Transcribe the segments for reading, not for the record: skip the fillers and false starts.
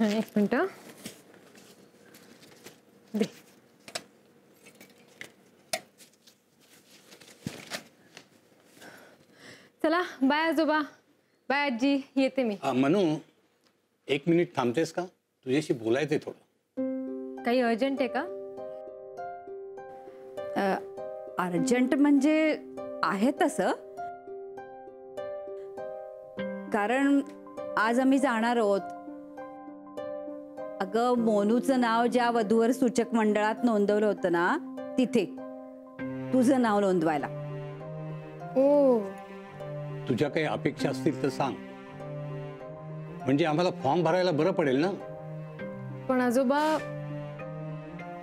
एक मिनिट दे. चला बाय आजोबा, बाय आजी, येते मी. मनू, 1 मिनिट थांबतेस का? तुझ्याशी बोलायचंय थोडं. काही अर्जंट आहे का? अर्जंट म्हणजे आहे तसं, कारण आज आम्ही जाणार आहोत. अगं, मोनूचं नाव ज्या वधूवर सूचक मंडळात नोंदवलं होतं ना, तिथे तुझं नाव नोंदवायला. ओ, तुझ्या काही अपेक्षा असतील तर सांग, म्हणजे आम्हाला फॉर्म भरायला बरं पडेल ना. पण आजोबा,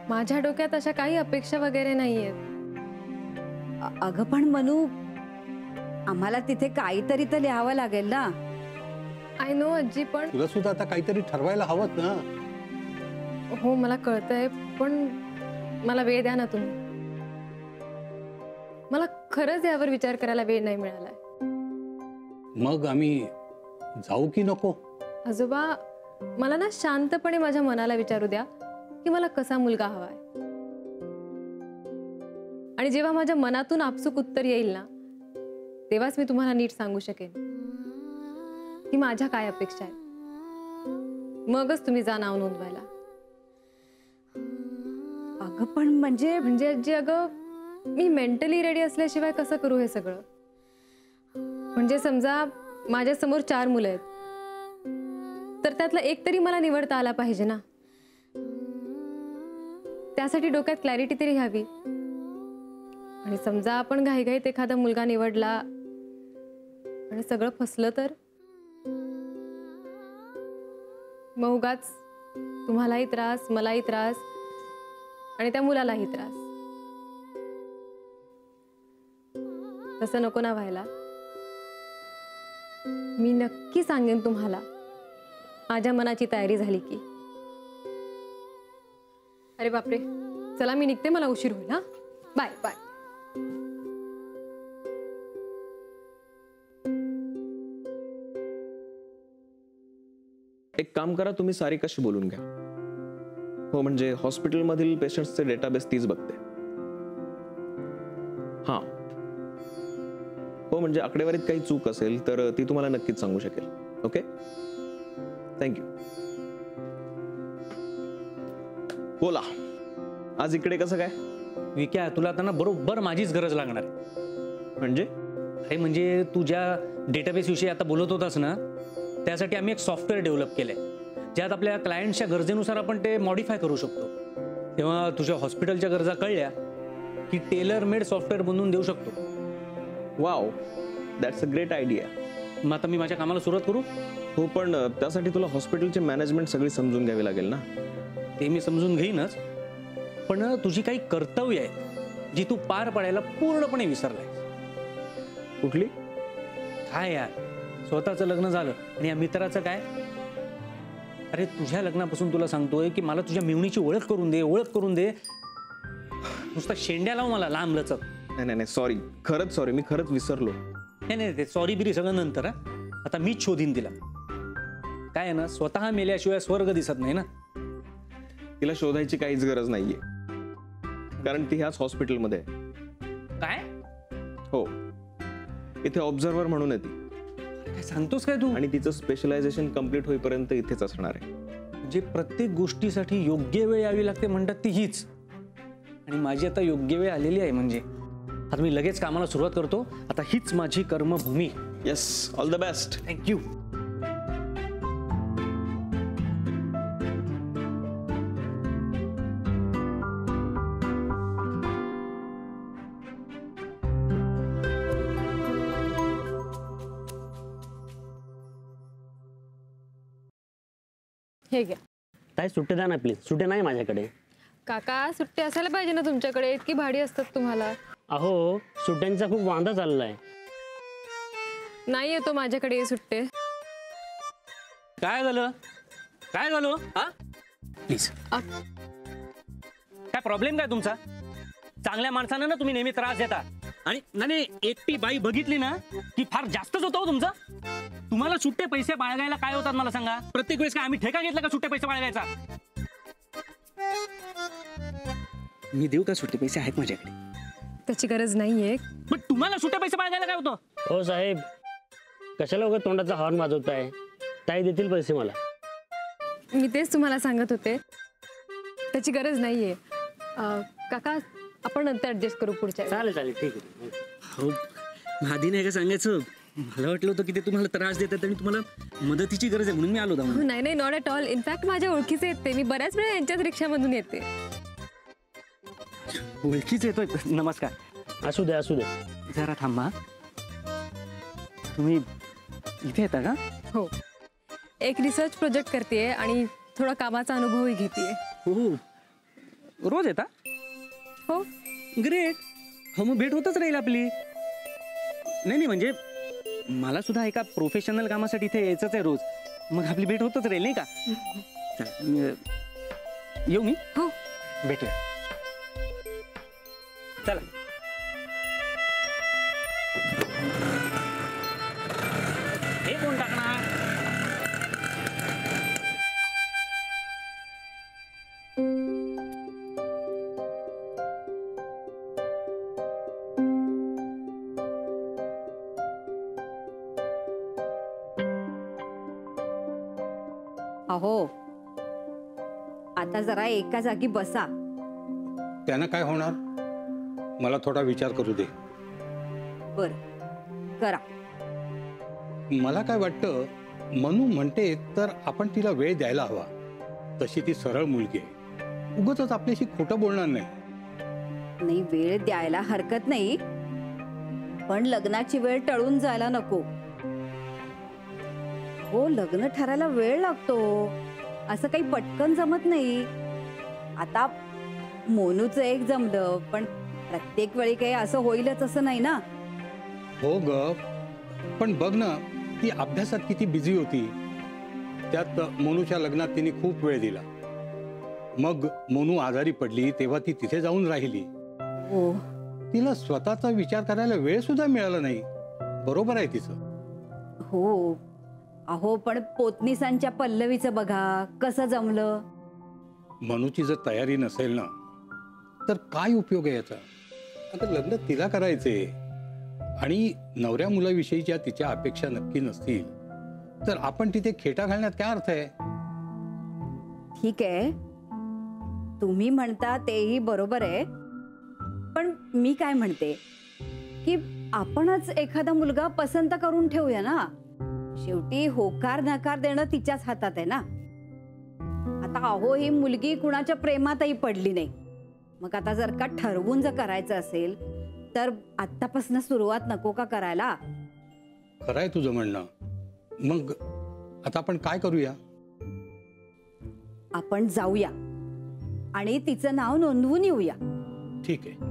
माझ्या डोक्यात अशा काही अपेक्षा वगैरे नाहीयेत. अगं पण मनू, आम्हाला तिथे काहीतरी तर लिहावं लागेल ना. आय नो आजी, पण तुला सुद्धा आता काहीतरी ठरवायला हवंच ना. हो, मला कळतंय, पण मला वेळ द्या ना तुम्ही. मला खरंच यावर विचार करायला वेळ नाही मिळालाय. मग आम्ही जाऊ की नको? आजोबा, मला ना शांतपणे माझ्या मनाला विचारू द्या की मला कसा मुलगा हवाय, आणि जेव्हा माझ्या मनातून आपसूक उत्तर येईल ना, तेव्हाच मी तुम्हाला नीट सांगू शकेन की माझ्या काय अपेक्षा आहेत. मगच तुम्ही जा नाव नोंदवायला. अगं पण म्हणजे आजी, अगं मी मेंटली रेडी असल्याशिवाय कसं करू हे सगळं? म्हणजे समजा माझ्या समोर 4 मुलं आहेत, तर त्यातलं एक तरी मला निवडता आला पाहिजे ना. त्यासाठी डोक्यात क्लॅरिटी तरी हवी. आणि समजा आपण घाईघाईत एखादा मुलगा निवडला आणि सगळं फसलं तर? मग उगाच तुम्हालाही त्रास, मलाही त्रास, आणि त्या मुलालाही त्रास. तसं नको ना व्हायला. मी नक्की सांगेन तुम्हाला माझ्या मनाची तयारी झाली की. अरे बापरे, चला मी निघते, मला उशीर होईल. हा, बाय बाय. एक काम करा, तुम्ही सारिकाशी बोलून घ्या. हो, म्हणजे हॉस्पिटलमधील पेशंट्सचे डेटाबेस तीच बघते. हां, हो, म्हणजे आकडेवारीत काही चूक असेल तर ती तुम्हाला नक्कीच सांगू शकेल. Okay, thank you. बोला, आज इकडे कसं काय? विक्या, तुला आता ना बरोबर माझीच गरज लागणार. म्हणजे? अरे म्हणजे तू ज्या डेटाबेस विषयी आता बोलत होतास ना, त्यासाठी आम्ही एक सॉफ्टवेअर डेव्हलप केलंय, ज्यात आपल्या क्लायंटच्या गरजेनुसार आपण ते मॉडिफाय करू शकतो. तेव्हा तुझ्या हॉस्पिटलच्या गरजा कळल्या की टेलर मेड सॉफ्टवेअर बनवून देऊ शकतो. Wow, that's a great idea. मग आता मी माझ्या कामाला सुरुवात करू? हो, पण त्यासाठी तुला हॉस्पिटलची मॅनेजमेंट सगळी समजून घ्यावी लागेल ना. ते मी समजून घेईनच, पण तुझी काही कर्तव्य आहेत जी तू पार पाडायला पूर्णपणे विसरलायस. कुठली? काय यार, स्वतःचं लग्न झालं आणि या मित्राचं काय? अरे तुझ्या लग्नापासून तुला सांगतोय की मला तुझ्या मिवणीची ओळख करून दे, ओळख करून दे. नुसता शेंड्या लाव मला लांब लचक. नाही नाही, सॉरी, खरंच सॉरी, मी खरंच विसरलो. नाही ते सॉरी बिरी सगळं नंतर हा. आता मीच शोधीन तिला. काय आहे ना, स्वतः मेल्याशिवाय स्वर्ग दिसत नाही ना. तिला शोधायची काहीच गरज नाहीये, कारण ती ह्याच हॉस्पिटलमध्ये आहे. काय हो, इथे ऑब्झर्वर म्हणून आहे ती, काय सांगतोस काय तू? आणि तिचं स्पेशलायझेशन कम्प्लीट होईपर्यंत इथेच असणार आहे. जे प्रत्येक गोष्टीसाठी योग्य वेळ यावी लागते म्हणतात ती हीच, आणि माझी आता योग्य वेळ आलेली आहे. म्हणजे आता मी लगेच कामाला सुरुवात करतो. आता हीच माझी कर्मभूमी. Yes, all the best. Thank you. हे घ्या. ताई सुट्टे द्या ना प्लीज. सुट्टे नाही माझ्याकडे. काका सुट्टी असायला पाहिजे ना तुमच्याकडे, इतकी भाडी असतात तुम्हाला. अहो सुट्ट्यांचा खूप वांदा चाललाय. नाही येतो माझ्याकडे सुट्टे. काय झालं? काय झालं? हा प्लीज. काय प्रॉब्लेम काय तुमचा? चांगल्या माणसानं ना तुम्ही नेहमी त्रास देता, आणि नाही एकटी बाई बघितली ना की फार जास्तच होतं हो तुमचं. तुम्हाला सुट्टे पैसे बाळगायला काय होतात मला सांगा? प्रत्येक वेळेस काय आम्ही ठेका घेतला का सुट्टे पैसे बाळगायचा? मी देऊ का सुट्टे पैसे? आहेत माझ्याकडे. त्याची गरज नाहीये. पण तुम्हाला सुट्टे पैसे बाळगायला काय होतं? हो साहेब, कशाला उगाच तोंडाचा हॉर्न वाजवताय? ताई देतील पैसे मला. मी तेच तुम्हाला सांगत होते, त्याची गरज नाहीये. काका आपण नंतर ऍडजस्ट करू पुढच्या वेळी. चालेल चालेल ठीक आहे. हो, आधी नाही का सांगायचं? मला वाटलं होतं की ते तुम्हाला त्रास देतात आणि तुम्हाला मदतीची गरज आहे म्हणून मी आलो होतो. नाही नाही, नॉट ॲट ऑल. इनफॅक्ट माझ्या ओळखीचे येते. मी बऱ्याच वेळा यांच्याच रिक्षामधून येते. ओळखीच येतोय. नमस्कार. असू दे असू दे. जरा थांबा. तुम्ही इथे येता का? हो, एक रिसर्च प्रोजेक्ट करतेय आणि थोडा कामाचा अनुभवही घेतेय. हो, रोज येता? हो. ग्रेट. हो, मग भेट होतच राहील आपली. नाही म्हणजे मला सुद्धा एका प्रोफेशनल कामासाठी इथे यायचंच आहे रोज. मग आपली भेट होतच राहील नाही का? चला, येऊ मी? हो. भेटूया. चला. हे कोण टाकणार? अहो आता जरा एका जागी बसा. त्यानं काय होणार? मला थोडा विचार करू दे. बर करा. मला काय वाटतं, मनू म्हणते तर आपण तिला वेळ द्यायला हवा. तशी ती सरळ मुलगी आहे, उगाचच आपल्याशी खोटं बोलणार नाही. नाही, वेळ द्यायला हरकत नाही, पण लग्नाची वेळ टळून जायला नको. हो, लग्न ठरायला वेळ लागतो, असं काही पटकन जमत नाही. आता मोनूचं एक जमलं, पण प्रत्येक वेळी काही असं होईलच असं नाही ना. हो ग, पण बघ ना, ती अभ्यासात किती बिझी होती. त्यात मोनूच्या लग्नात तिने खूप वेळ दिला. मग मोनू आजारी पडली तेव्हा ती तिथे जाऊन राहिली. हो तिला स्वतःचा विचार करायला वेळ सुद्धा मिळाला नाही. बरोबर आहे तिचं. हो. अहो पण पोतनीसांच्या पल्लवीचं बघा कसं जमलं. मनूची जर तयारी नसेल ना, तर काय उपयोग आहे याचा? आता लग्न तिला करायचे आणि नवऱ्या मुलाविषयीच्या तिच्या अपेक्षा नक्की नसतील तर आपण तिथे खेटा घालण्यात काय अर्थ आहे? ठीक आहे, तुम्ही म्हणता तेही बरोबर आहे, पण मी काय म्हणते की आपणच एखादा मुलगा पसंत करून ठेवूया ना. शेवटी होकार नकार देणं तिच्याच हातात आहे ना. आता अहो ही मुलगी कुणाच्या प्रेमातही पडली नाही. मग आता जर का ठरवून जर करायचं असेल तर आत्तापासून सुरुवात नको का करायला? खरं आहे तुझं म्हणणं. मग आता आपण काय करूया? आपण जाऊया आणि तिचं नाव नोंदवून येऊया. ठीक आहे.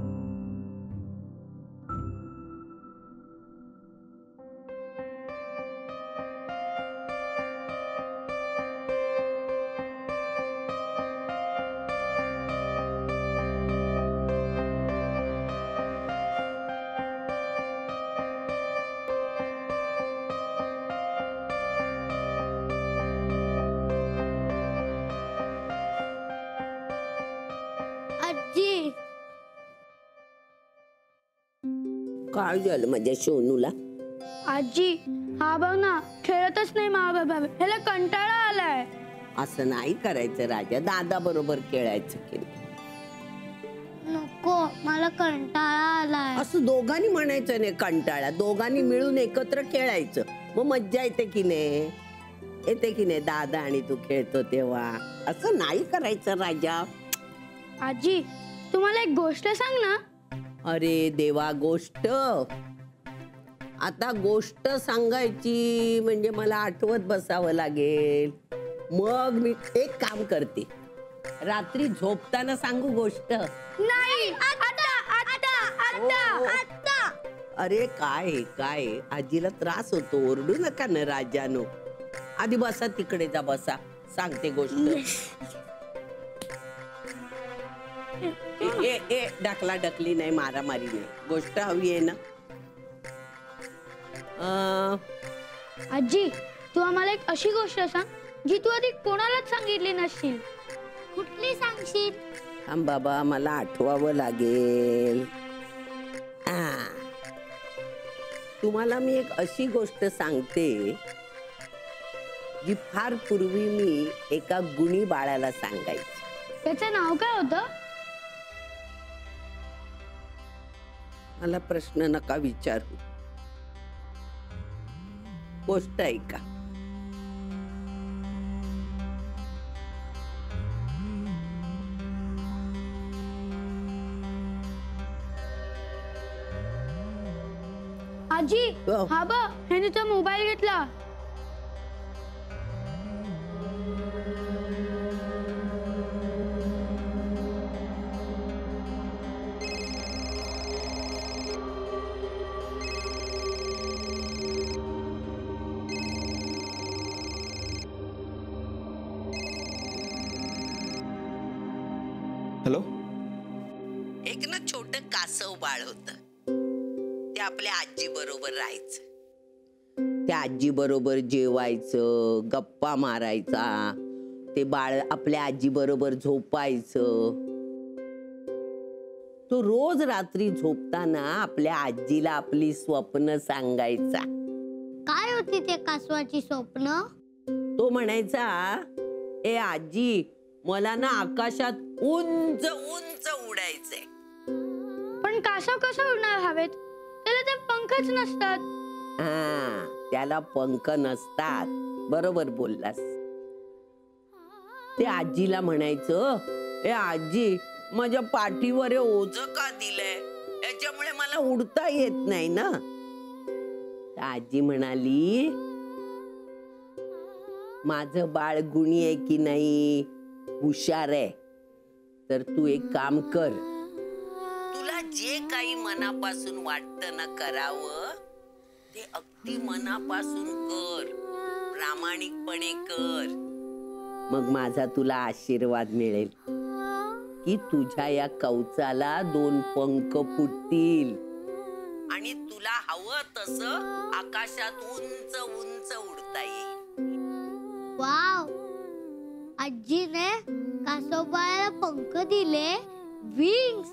काय झालं माझ्या सोनूला? आजी हा बघ ना खेळतच नाही महाबाबा, ह्याला कंटाळा आलाय. असं नाही करायचं राजा, दादा बरोबर खेळायचं की नाही. नको मला कंटाळा आलाय. असं दोघांनी म्हणायचं नाही कंटाळा, दोघांनी मिळून एकत्र खेळायचं, मग मज्जा येते की नाही? येते की नाही? दादा आणि तू खेळतो तेव्हा असं नाही करायचं राजा. आजी तुम्हाला एक गोष्ट सांग ना. अरे देवा, गोष्ट? आता गोष्ट सांगायची म्हणजे मला आठवत बसावं लागेल. मग मी एक काम करते, रात्री झोपताना सांगू गोष्ट? नाही आता आता आता आता. अरे काय काय, आजीला त्रास होतो, ओरडू नका ना राजानो. आधी बसा, तिकडे जा बसा, सांगते गोष्ट. ए ढकला ढकली नाही, मारामारी नाही, गोष्ट हवी आहे ना. आजी तू आम्हाला एक अशी गोष्ट सांग जी तू आधी कोणालाच सांगितली नसशील. कुठली सांगशील? थांब बाबा, मला आठवावं लागेल. तुम्हाला मी एक अशी गोष्ट सांगते जी फार पूर्वी मी एका गुणी बाळाला सांगायची. त्याचं नाव काय होतं? मला प्रश्न नका विचारू, गोष्ट ऐका. आजी हो. हा बघ ह्याने तो मोबाईल घेतला. हॅलो. एक ना छोट कासव बाळ होत, ते आपल्या आजी बरोबर राहायचं. त्या आजी बरोबर जेवायचं, गप्पा मारायचा. ते बाळ आपल्या आजी बरोबर झोपायचं. तो रोज रात्री झोपताना आपल्या आजीला आपली स्वप्न सांगायचा. काय होती ते कासवाची स्वप्न? तो म्हणायचा, ए आजी, मला ना आकाशात उंच उंच उडायचंय. पण कासव कसं उडणार हवेत? त्याला तर पंखच नसतात. त्याला पंख नसतात, बरोबर बोललास. ते आजीला म्हणायचं, ए आजी, माझ्या पाठीवर ओझं का दिलंय? याच्यामुळे मला उडता येत नाही ना. आजी म्हणाली, माझं बाळ गुणी आहे की नाही, हुशार आहे, तर तू एक काम कर, तुला जे काही मनापासून वाटतं ना करावं, ते अगदी मनापासून कर, प्रामाणिकपणे कर. मग माझा तुला आशीर्वाद मिळेल की तुझ्या या कवचाला 2 पंख फुटतील आणि तुला हवं तसं आकाशात उंच उंच उडता येईल. वाव, आजीने कासवाला पंख दिले, विंग्स.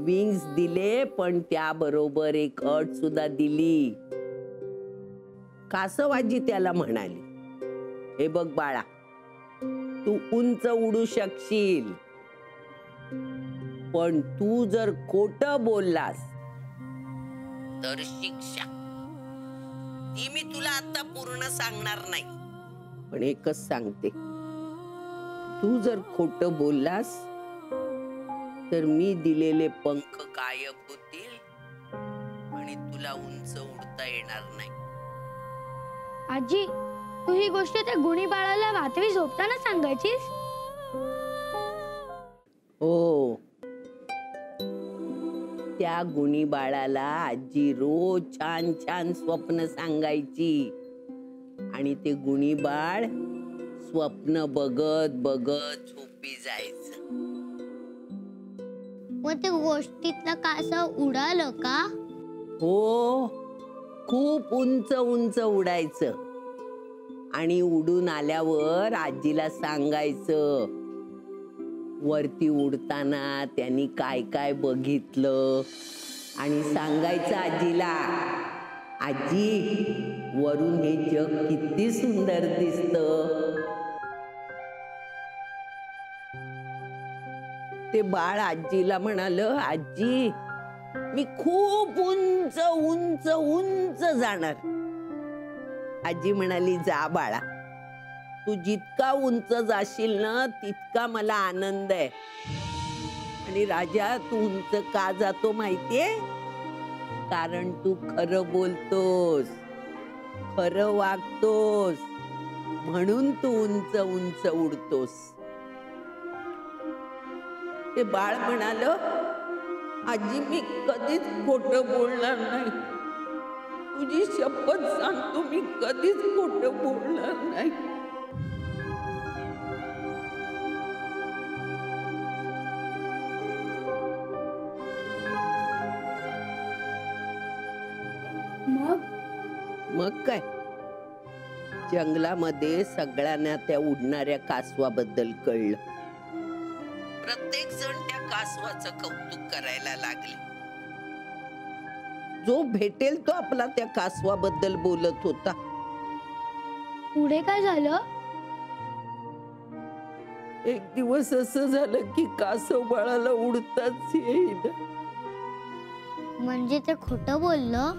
विंग्स दिले, पण त्याबरोबर एक अट सुद्धा दिली. कासवाजी त्याला म्हणाली, हे बघ बाळा, तू उंच उडू शकशील, पण तू जर खोटं बोललास तर शिक्षा. ती मी तुला आता पूर्ण सांगणार नाही, पण एकच सांगते, तू जर खोटं बोललास तर मी दिलेले पंख गायब होतील आणि तुला उंच उडता येणार नाही. आजी तू ही गोष्ट त्या गुणी बाळाला रात्री झोपताना सांगायचीस? हो, त्या गुणी बाळाला आजी रोज छान छान स्वप्न सांगायची आणि ते गुणी बाळ स्वप्न बघत बघत झोपी जायचं. मग ते गोष्टीतलं कासव उडालं का? हो, खूप उंच उंच उडायचं आणि उडून आल्यावर आजीला सांगायचं वरती उडताना त्यांनी काय काय बघितलं, आणि सांगायचं आजीला, आजी वरून हे जग किती सुंदर दिसतं. ते बाळ आजीला म्हणालं, आजी मी खूप उंच उंच उंच जाणार. आजी म्हणाली, जा बाळा, तू जितका उंच जाशील ना तितका मला आनंद आहे. आणि राजा, तू उंच का जातो माहितीये? कारण तू खरं बोलतोस, खरं वागतोस, म्हणून तू उंच उंच उडतोस. ते बाळ म्हणालं, आजी मी कधीच खोटं बोलणार नाही. तुझी शपथ सांगतो, मी कधीच खोटं बोलणार नाही. मग काय, जंगलामध्ये सगळ्यांना त्या उडणाऱ्या कासवाबद्दल कळलं. प्रत्येक जण त्या कासवाचं कौतुक करायला लागले. जो भेटेल तो आपला त्या कासवाबद्दल बोलत होता. पुढे काय झालं? एक दिवस असं झालं की कासव बाळाला उडताच येईना. म्हणजे ते खोटं बोललं?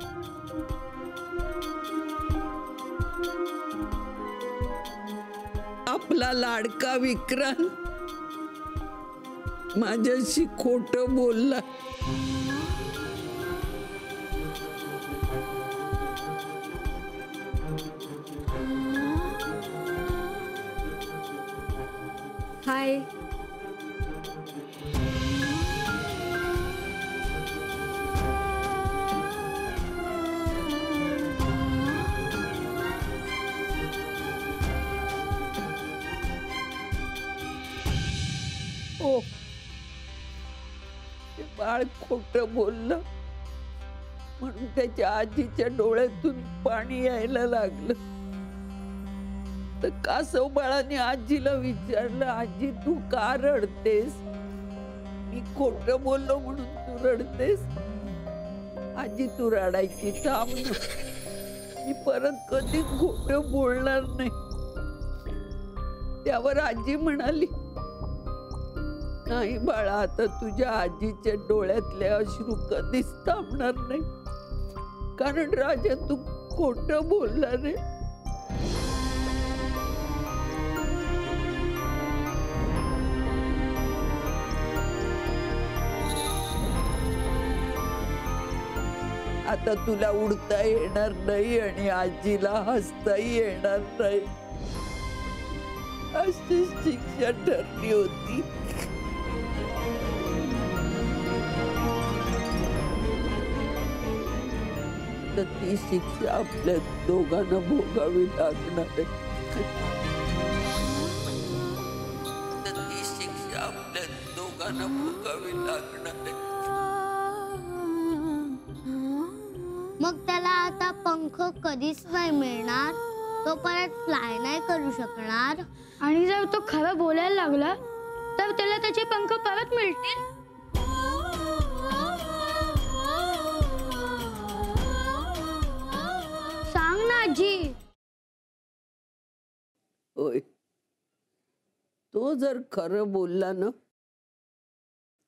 आपला लाडका विक्रांत माझ्याशी खोटं बोलला. हाय. ओ, ते बाळ खोटं बोललं म्हणून त्याच्या आजीच्या डोळ्यातून पाणी यायला लागलं. तर कासव बाळाने आजीला विचारलं, आजी तू का रडतेस? मी खोटं बोललो म्हणून तू रडतेस? आजी तू रडायची थांब ना, मी परत कधीच खोटं बोलणार नाही. त्यावर आजी म्हणाली, नाही बाळा, आता तुझ्या आजीच्या डोळ्यातले अश्रू कधीच थांबणार नाही, कारण राजा तू खोटं बोलला रे. आता तुला उडता येणार नाही आणि आजीला हसताही येणार नाही, अशी शिक्षा ठरली होती. तर ती शिक्षा आपल्या दोघांना भोगावी लागणार आहे. तर ती शिक्षा आपल्या दोघांना भोगावी लागणार आहे. मग त्याला आता पंख कधीच नाही मिळणार, तो परत फ्लाय नाही करू शकणार. आणि जर तो खरं बोलायला लागला तर त्याला त्याचे पंख परत मिळतील. सांग ना आजी. होय, तो जर खरं बोलला ना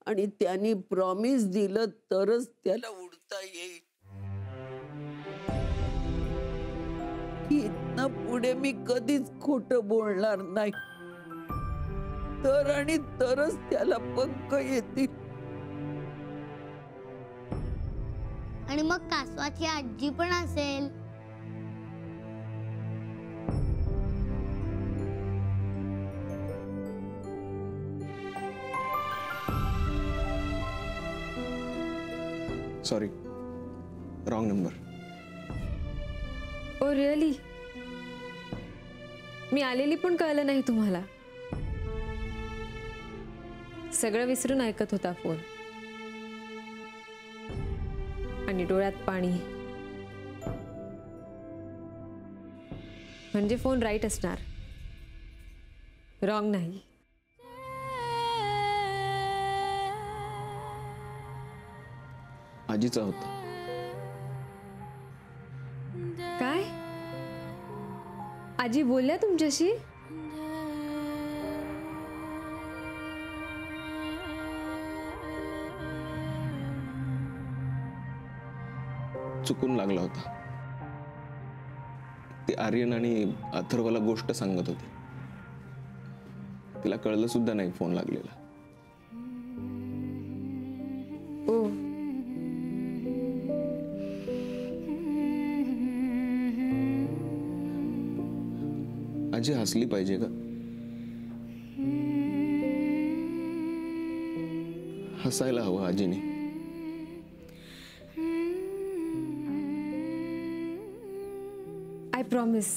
आणि त्यांनी प्रॉमिस दिलं तरच त्याला उडता येईल. इथनं पुढे मी कधीच खोटं बोलणार नाही, तर आणि तरच त्याला पंख येतील. आणि मग कासवाची आजी पण असेल. Sorry, wrong number. Oh really? मी आलेली पण कळलं नाही तुम्हाला? सगळं विसरून ऐकत होता फोन आणि डोळ्यात पाणी. म्हणजे फोन राईट असणार, रॉंग नाही. आजीचा होता. काय आजी बोलल्या तुमच्याशी? चुकून लागला होता. ती आर्यन आणि अथर्वला गोष्ट सांगत होती. तिला कळलं सुद्धा नाही फोन लागलेला. ओ आजी हसली पाहिजे का? हसायला हवं आजीने. I promise